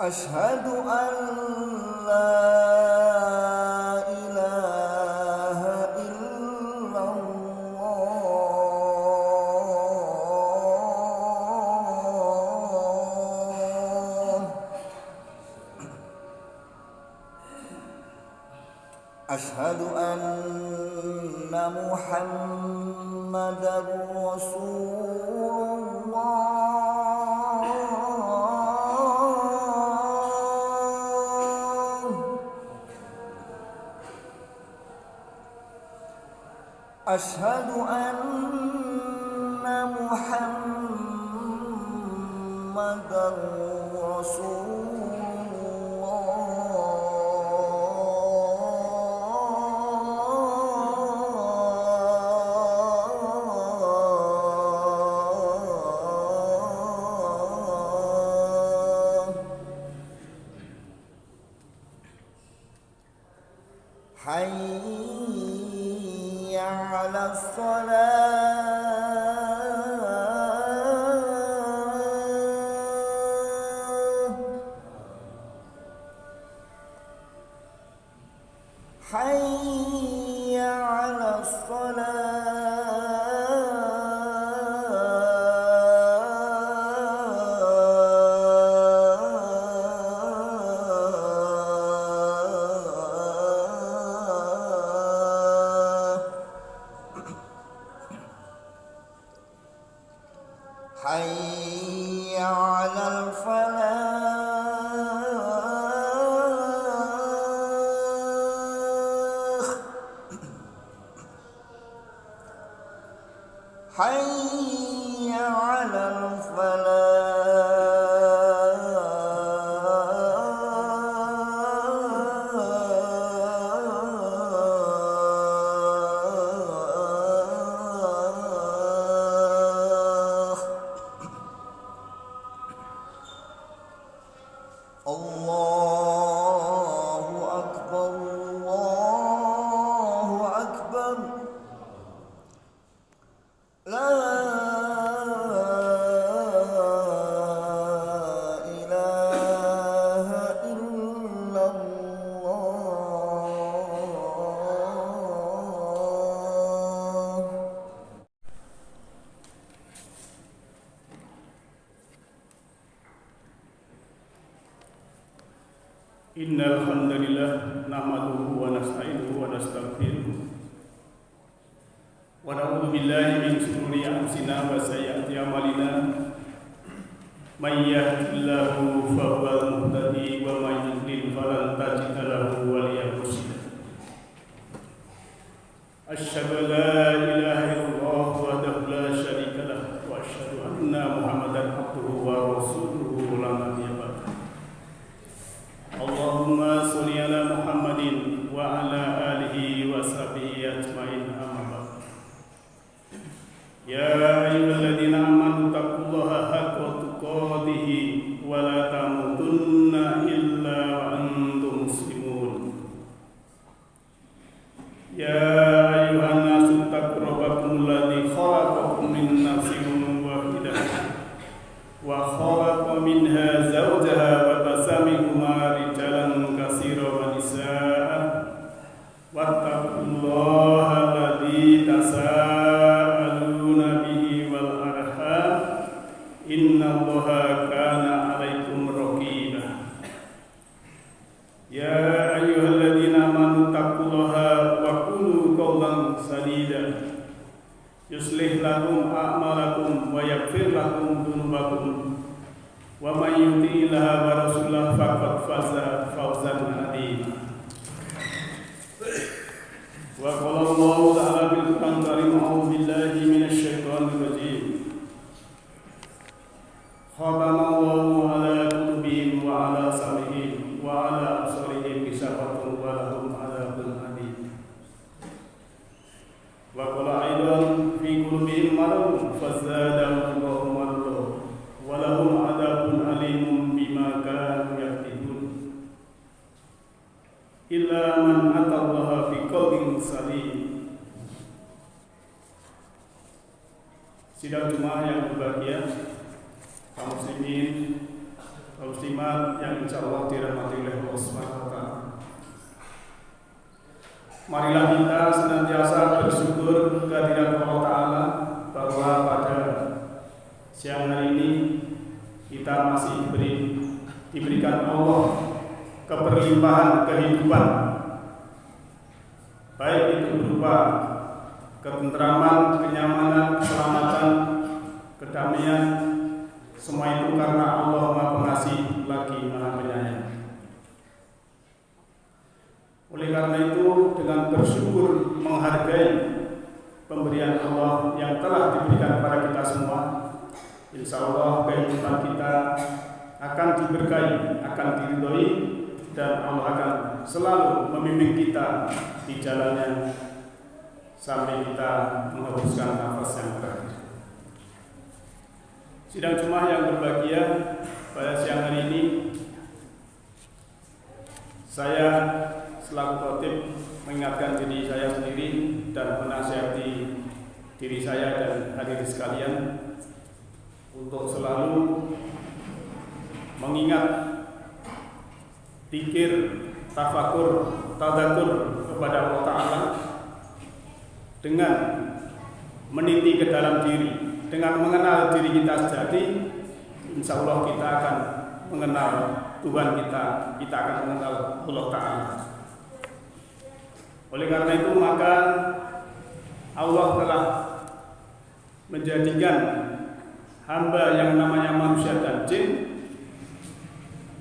Asyhadu an la ilaha illallah. Asyhadu anna Muhammadar Rasulullah. Asyhadu anna Muhammadar Rasulullah. Hayya 'alas shalah. Hayya 'alas Hayya 'alal falah. Hayya 'alal falah. Allahu akbar, Allahu akbar. La ilaha illallah. Innal hamdalillah nahmaduhu wa nasta'inuhu wa nastaghfiruh wa na'udzu billahi min shururi anfusina wa sayyiati a'malina may yahdihillahu fahuwal muhtadi wa may yudlil falan tajida lahu waliyyan mursyida. Asyhadu an la ilaha illallah wahdahu la syarika lah wa asyhadu anna Muhammadan abduhu wa rasuluhu la nabiyya ba'da. Allahumma sholli ala Muhammadin wa ala alihi wa sahbihi ajmain, amma ba'd. Ya ayyuhalladzina amanu taqullaha haqqa tuqatih wa la tamutunna illa wa antum muslimun. Ya ayyuhan nasu taqu rabbakum alladzi khalaqakum min nafsin wahidah wa khalaqa minha zawjaha wa basa minhuma rijalan katsiran wa nisaa. Wattaqullaha alladzi tasaaluna bihi wal arham, innallaha kana 'alaikum raqiba. Ya ayyuhalladzina amanu taqullaha wa qulu qawlan sadida yuslih lakum a'malakum wa yaghfir lakum dzunubakum wa may yuti'illaha wa rasulahu faqad faza fawzan 'azima. Wa qala Allahu ta'ala bil Qur'anil karim, a'udzu billahi minasy syaithanir rajim. Khatamallahu 'ala qulubihim wa 'ala sam'ihim wa 'ala absarihim ghishawatun wa lahum 'adzabun 'adzim. Wa qala aidan fi qulubihim maradun fazadahum Allahu maradan wa lahum 'adzabun 'alimun bima kanu yaktubun. Illa man atallaha biqalbin salim. Sidang jemaah yang berbahagia, kaum muslimin, muslimat yang insyaallah dirahmati oleh Allah Subhanahu wa taala. Marilah kita senantiasa bersyukur kehadirat Allah Ta'ala bahwa pada siang hari ini kita masih diberikan Allah keberlimpahan kehidupan, baik itu berupa ketentraman, kenyamanan, keselamatan, kedamaian, semua itu karena Allah Maha Pengasih lagi Maha Penyayang. Oleh karena itu, dengan bersyukur menghargai pemberian Allah yang telah diberikan kepada kita semua, insya Allah kehidupan kita akan diberkahi, akan diridhoi, dan Allah akan selalu membimbing kita di jalannya sampai kita menghembuskan nafas yang terakhir. Sidang Jumat yang berbahagia, pada siang hari ini saya selaku khotib mengingatkan diri saya sendiri dan menasihati diri saya dan hadirin sekalian untuk selalu mengingat, pikir, tafakur, tadakur kepada Allah Ta'ala dengan meniti ke dalam diri, dengan mengenal diri kita sejati. Insya Allah kita akan mengenal Tuhan kita akan mengenal Allah Ta'ala. Oleh karena itu maka Allah telah menjadikan hamba yang namanya manusia dan jin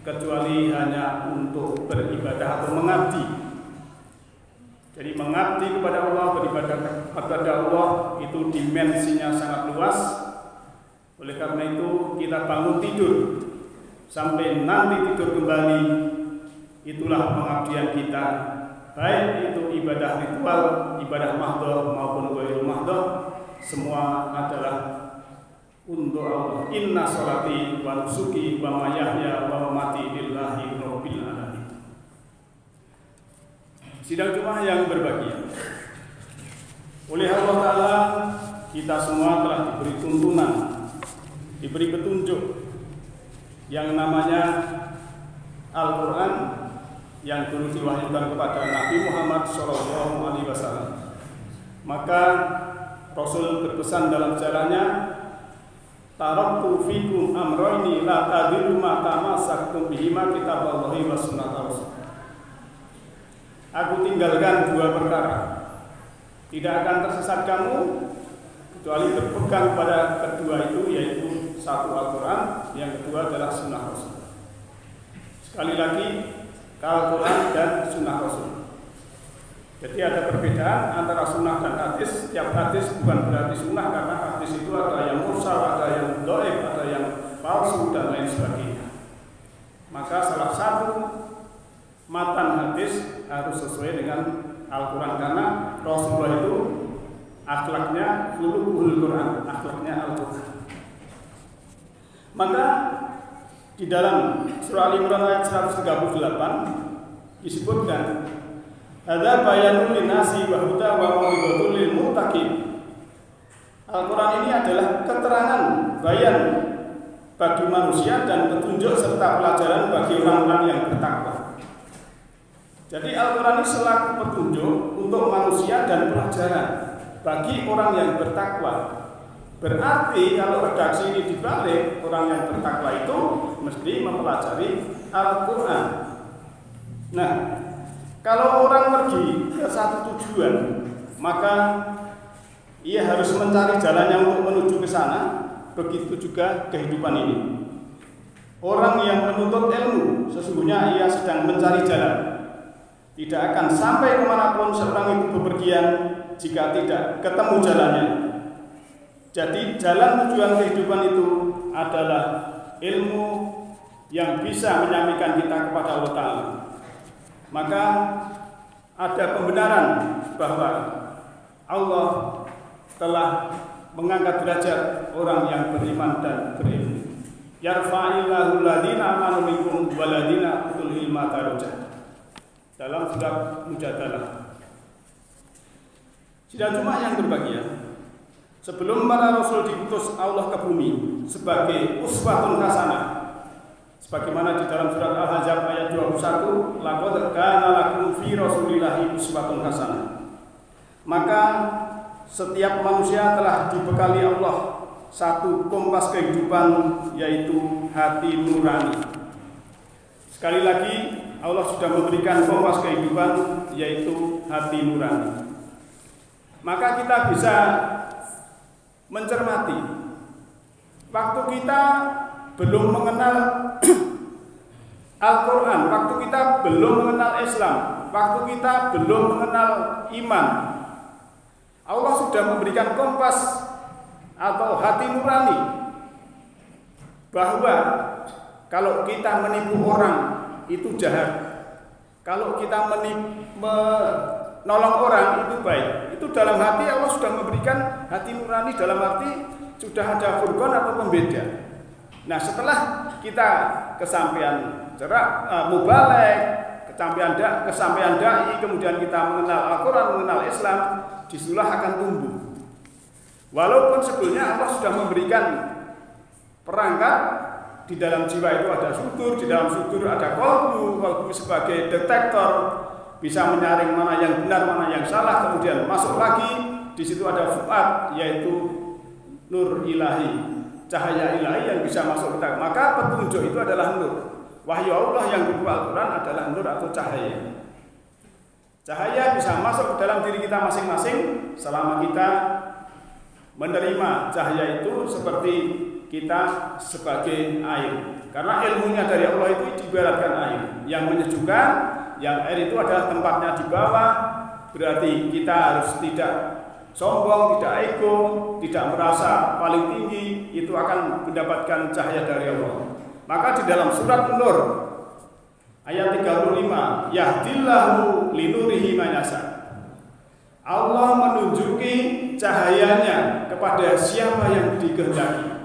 kecuali hanya untuk beribadah atau mengabdi. Jadi mengabdi kepada Allah, beribadah kepada Allah itu dimensinya sangat luas. Oleh karena itu kita bangun tidur sampai nanti tidur kembali, itulah pengabdian kita. Baik itu ibadah ritual, ibadah mahdhah maupun ghairu mahdhah, semua adalah untuk Allah. Inna sholati wa nusuki wa mahyaya wa mamati lillahi rabbil alamin. Sidang Jumat yang berbahagia, oleh Allah Ta'ala kita semua telah diberi tuntunan, diberi petunjuk yang namanya Al-Quran yang dulu diwahyukan kepada Nabi Muhammad SAW. Maka Rasul berpesan dalam jalannya, taraktu fikum amrayni la tadillu ma tamassaktum bihima kitaballahi wa sunnata rasul. Aku tinggalkan dua perkara, tidak akan tersesat kamu kecuali berpegang pada kedua itu, yaitu satu Al-Quran, yang kedua adalah sunnah Rasul. Sekali lagi, Al-Quran dan sunnah Rasul. Jadi ada perbedaan antara sunnah dan hadis. Setiap hadis bukan berarti sunnah, karena hadis itu ada yang mursal, ada yang dhaif, ada yang palsu dan lain sebagainya. Maka salah satu matan hadis harus sesuai dengan Al-Quran, karena Rasulullah itu akhlaknya khuluqul Quran, akhlaknya Al-Quran. Maka di dalam surah Al-Imran ayat 138 disebutkan, ada bayanul linasi wa huda wa mau'izatul lil muttaqin. Al-Quran ini adalah keterangan, bayan bagi manusia dan petunjuk serta pelajaran bagi orang-orang yang bertakwa. Jadi Al-Quran ini selaku petunjuk untuk manusia dan pelajaran bagi orang yang bertakwa. Berarti kalau redaksi ini dibalik, orang yang bertakwa itu mesti mempelajari Al-Quran. Nah, kalau orang pergi ke satu tujuan, maka ia harus mencari jalannya untuk menuju ke sana. Begitu juga kehidupan ini. Orang yang menuntut ilmu, sesungguhnya ia sedang mencari jalan. Tidak akan sampai kemanapun seorang itu bepergian jika tidak ketemu jalannya. Jadi jalan tujuan kehidupan itu adalah ilmu yang bisa menyampaikan kita kepada Allah Ta'ala. Maka ada pembenaran bahwa Allah telah mengangkat derajat orang yang beriman dan berilmu. Yarfa'illahu alladziina aamanu minkum walladziina utul ilma darajat. Dalam surat Mujadalah. Sidang Jumat yang berbahagia, sebelum para rasul diutus Allah ke bumi sebagai uswatun hasanah, Sebagaimana di dalam surat Al-Ahzab ayat 21, laqad kana lakum fi Rasulillahi uswatun hasanah. Maka setiap manusia telah dibekali Allah satu kompas kehidupan, yaitu hati nurani. Sekali lagi, Allah sudah memberikan kompas kehidupan, yaitu hati nurani. Maka kita bisa mencermati, waktu kita belum mengenal Al-Quran, waktu kita belum mengenal Islam, waktu kita belum mengenal iman, Allah sudah memberikan kompas atau hati nurani bahwa kalau kita menipu orang itu jahat, kalau kita menolong orang itu baik. Itu dalam hati Allah sudah memberikan hati nurani, dalam arti sudah ada furqan atau pembeda. Nah, setelah kita kesampaian mubaligh, kesampaian dai, kemudian kita mengenal Al-Quran, mengenal Islam, disitulah akan tumbuh. Walaupun sebelumnya Allah sudah memberikan perangkat, di dalam jiwa itu ada sudur, di dalam sudur ada qalbu sebagai detektor, bisa menyaring mana yang benar, mana yang salah, kemudian masuk lagi, di situ ada fuad, yaitu nur ilahi, cahaya ilahi yang bisa masuk kita. Maka petunjuk itu adalah nur. Wahyu Allah yang berupa Al-Quran adalah nur atau cahaya. Cahaya bisa masuk ke dalam diri kita masing-masing selama kita menerima cahaya itu seperti kita sebagai air. Karena ilmunya dari Allah itu diibaratkan air yang menyejukkan, yang air itu adalah tempatnya di bawah. Berarti kita harus tidak sombong, tidak ego, tidak merasa paling tinggi, itu akan mendapatkan cahaya dari Allah. Maka di dalam surat Nur ayat 35, yahdillahu linurihi man yasha. Allah menunjuki cahayanya kepada siapa yang dikehendaki.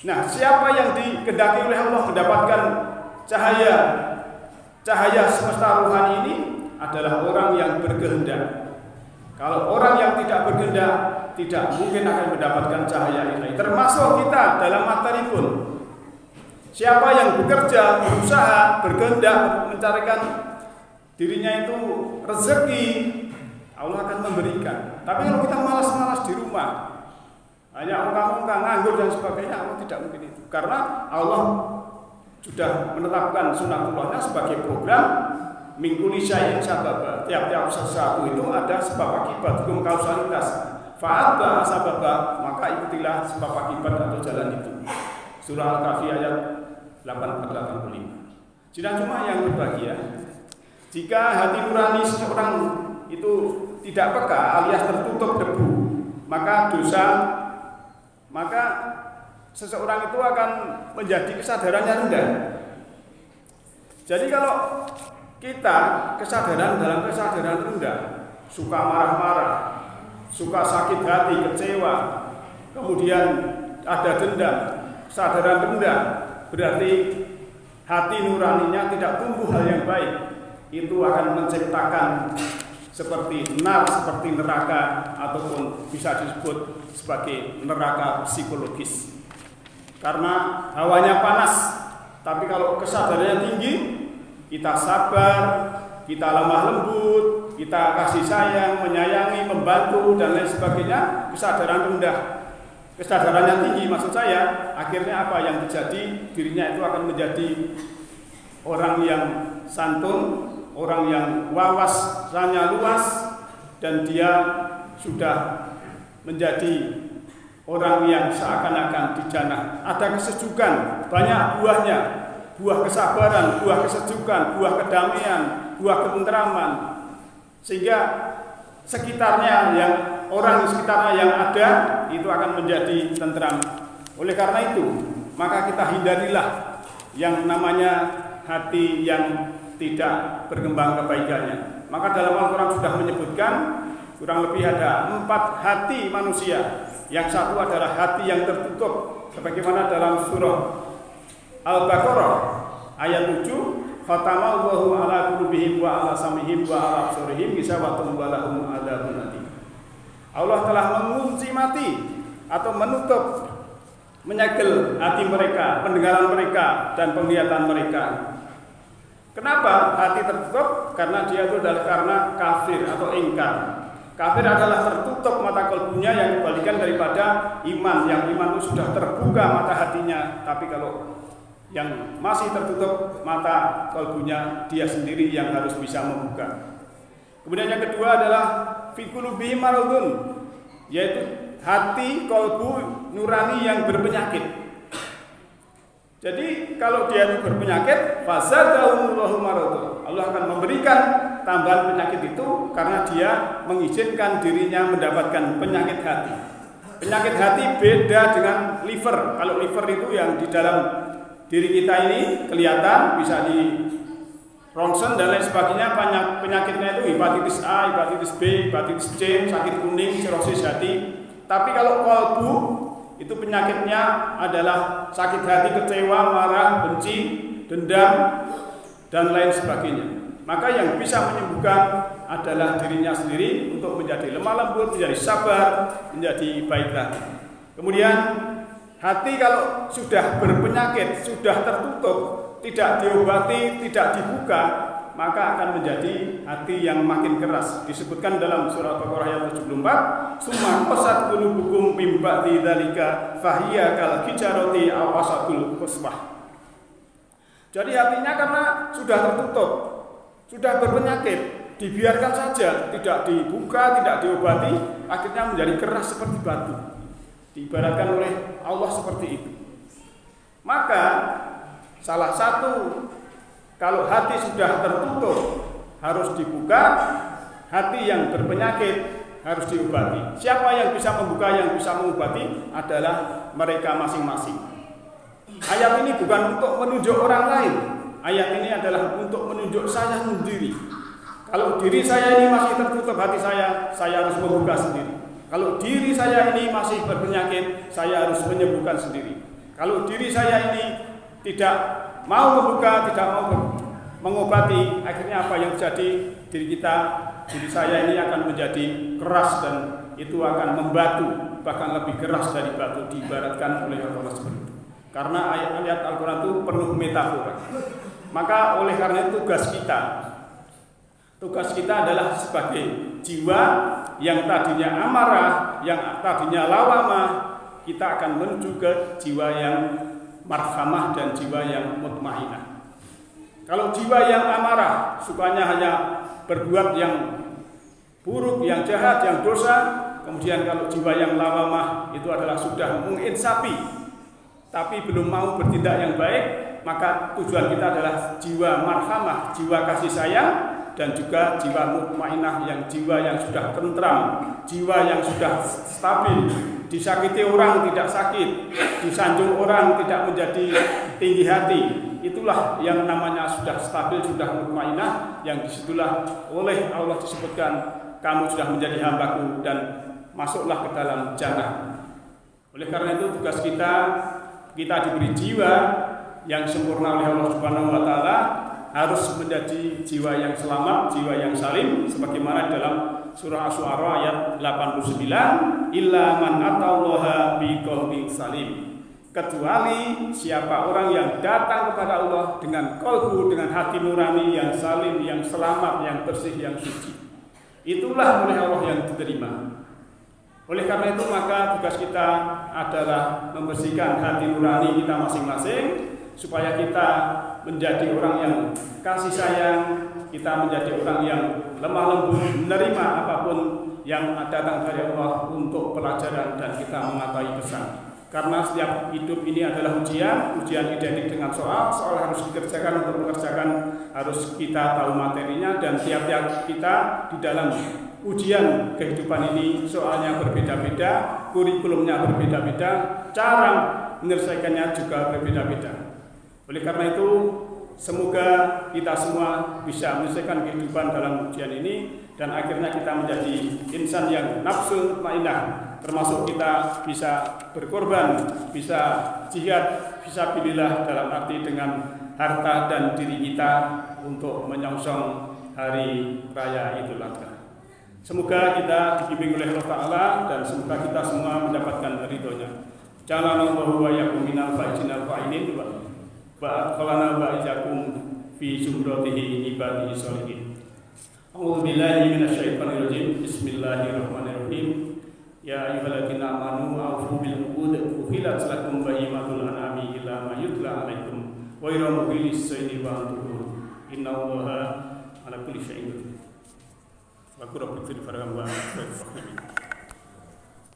Nah, siapa yang dikehendaki oleh Allah mendapatkan cahaya semesta rohani ini adalah orang yang berkehendak. Kalau orang yang tidak berkehendak, tidak mungkin akan mendapatkan cahaya ilahi. Termasuk kita dalam materi pun. Siapa yang bekerja, berusaha, berkehendak mencarikan dirinya itu rezeki, Allah akan memberikan. Tapi kalau kita malas-malas di rumah, hanya ungkang-ungkang, nganggur dan sebagainya, Allah tidak mungkin itu. Karena Allah sudah menetapkan sunatullahnya sebagai program mingkuli syai'in sababa. Tiap-tiap sesuatu itu ada sebab akibat, hukum kausalitas. Fa'atba sababa, maka ikutilah sebab akibat atau jalan itu. Surah Al-Kahfi ayat 84-85. Tidak cuma yang berbahagia, jika hati nurani seseorang itu tidak peka alias tertutup debu, maka seseorang itu akan menjadi kesadarannya rendah. Jadi kalau kita dalam kesadaran rendah, suka marah-marah, suka sakit hati, kecewa, kemudian ada dendam, kesadaran rendah, berarti hati nuraninya tidak tumbuh hal yang baik. Itu akan menciptakan seperti seperti neraka, ataupun bisa disebut sebagai neraka psikologis. Karena hawanya panas, tapi kalau kesadarannya tinggi, kita sabar, kita lemah lembut, kita kasih sayang, menyayangi, membantu dan lain sebagainya, kesadaran rendah. Kesadarannya tinggi, maksud saya, akhirnya apa yang terjadi? Dirinya itu akan menjadi orang yang santun, orang yang wawasannya luas, dan dia sudah menjadi orang yang seakan-akan di jannah. Ada kesejukan, banyak buahnya, buah kesabaran, buah kesejukan, buah kedamaian, buah ketentraman, sehingga sekitarnya orang di sekitarnya yang ada itu akan menjadi tentram. Oleh karena itu, maka kita hindarilah yang namanya hati yang tidak berkembang kebaikannya. Maka dalam Al-Quran sudah menyebutkan kurang lebih ada 4 hati manusia. Yang satu adalah hati yang tertutup, sebagaimana dalam surah Al-Baqarah ayat 7, khatamallahu ala qulubihim wa ala sam'ihim wa ala absarihim ghishawatun wa lahum adzabun adzim. Allah telah mengunci mati atau menutup menyegel hati mereka, pendengaran mereka, dan penglihatan mereka. Kenapa hati tertutup? Karena dia itu adalah karena kafir atau ingkar. Kafir adalah tertutup mata kalbunya, yang kebalikan daripada iman. Yang iman itu sudah terbuka mata hatinya. Tapi kalau yang masih tertutup mata kalbunya, dia sendiri yang harus bisa membuka. Kemudian yang kedua adalah fi qulubihim maradun, yaitu hati kalbu nurani yang berpenyakit. Jadi kalau dia itu berpenyakit, fazadahumullahu maradun, Allah akan memberikan tambahan penyakit itu karena dia mengizinkan dirinya mendapatkan penyakit hati. Penyakit hati beda dengan liver. Kalau liver itu yang di dalam diri kita ini kelihatan, bisa di ronsen dan lain sebagainya. Penyakitnya itu hepatitis A, hepatitis B, hepatitis C, sakit kuning, sirosis hati. Tapi kalau kalbu itu penyakitnya adalah sakit hati, kecewa, marah, benci, dendam, dan lain sebagainya. Maka yang bisa menyembuhkan adalah dirinya sendiri untuk menjadi lemah lembut, menjadi sabar, menjadi baik hati. Kemudian hati kalau sudah berpenyakit, sudah tertutup, tidak diobati, tidak dibuka, maka akan menjadi hati yang makin keras. Disebutkan dalam surah Al-Baqarah ayat 74, "Summa qasat qulubukum mim ba'di dzalika fahiya kal hijarati aw asadul qaswah." Jadi hatinya karena sudah tertutup, sudah berpenyakit, dibiarkan saja, tidak dibuka, tidak diobati, akhirnya menjadi keras seperti batu. Diibaratkan oleh Allah seperti itu. Maka salah satu, kalau hati sudah tertutup harus dibuka, hati yang berpenyakit harus diobati. Siapa yang bisa membuka, yang bisa mengobati adalah mereka masing-masing. Ayat ini bukan untuk menunjuk orang lain. Ayat ini adalah untuk menunjuk saya sendiri. Kalau diri saya ini masih tertutup hati saya harus membuka sendiri. Kalau diri saya ini masih berpenyakit, saya harus menyembuhkan sendiri. Kalau diri saya ini tidak mau membuka, tidak mau mengobati, akhirnya apa yang terjadi? Diri saya ini akan menjadi keras dan itu akan membatu, bahkan lebih keras dari batu, diibaratkan oleh Allah seperti itu. Karena ayat-ayat Al-Quran itu penuh metafora. Maka oleh karena itu tugas kita adalah sebagai jiwa yang tadinya amarah, yang tadinya lawamah, kita akan menuju ke jiwa yang marhamah dan jiwa yang mutmainah. Kalau jiwa yang amarah, sukanya hanya berbuat yang buruk, yang jahat, yang dosa. Kemudian kalau jiwa yang lawamah itu adalah sudah menginsafi, tapi belum mau bertindak yang baik, maka tujuan kita adalah jiwa marhamah, jiwa kasih sayang, dan juga jiwa mutmainah, yang jiwa yang sudah tentram, jiwa yang sudah stabil. Disakiti orang tidak sakit, disanjung orang tidak menjadi tinggi hati. Itulah yang namanya sudah stabil, sudah mutmainah, yang disitulah oleh Allah disebutkan, kamu sudah menjadi hambaku dan masuklah ke dalam jannah. Oleh karena itu tugas kita diberi jiwa yang sempurna oleh Allah Subhanahu wa taala, harus menjadi jiwa yang selamat, jiwa yang salim, sebagaimana dalam surah Asy-Syu'ara ayat 89, illa man atallaha biqalbin salim. Kecuali siapa orang yang datang kepada Allah dengan qalbu, dengan hati nurani yang salim, yang selamat, yang bersih, yang suci. Itulah oleh Allah yang diterima. Oleh karena itu maka tugas kita adalah membersihkan hati nurani kita masing-masing, supaya kita menjadi orang yang kasih sayang, kita menjadi orang yang lemah lembut, menerima apapun yang datang dari Allah untuk pelajaran dan kita mengatai pesan. Karena setiap hidup ini adalah ujian identik dengan soal harus dikerjakan, untuk mengerjakan harus kita tahu materinya, dan tiap-tiap kita di dalam ujian kehidupan ini soalnya berbeda-beda, kurikulumnya berbeda-beda, cara menyelesaikannya juga berbeda-beda. Oleh karena itu, semoga kita semua bisa menyelesaikan kehidupan dalam ujian ini, dan akhirnya kita menjadi insan yang nafsu mutmainah, termasuk kita bisa berkorban, bisa jihad fisabilillah, dalam arti dengan harta dan diri kita untuk menyongsong hari raya Idul Adha. Semoga kita dibimbing oleh Allah Ta'ala, dan semoga kita semua mendapatkan ridhonya. Ja'alanallahu wa iyyakum minal faizina fa'inin wa adkhalana wa iyyakum fi zumratihi ibadihi sholihin. A'udzu billahi minasyaitonir rajim. Bismillahirrahmanirrahim. Ya ayyuhalladzina amanu aufu bil uqud uhillat lakum bahimatul an'ami illa ma yutla 'alaikum wa ghayra muhillis saydi wa antum innallaha ala kulli syai'in qadir. Wa qul rabbi ighfir li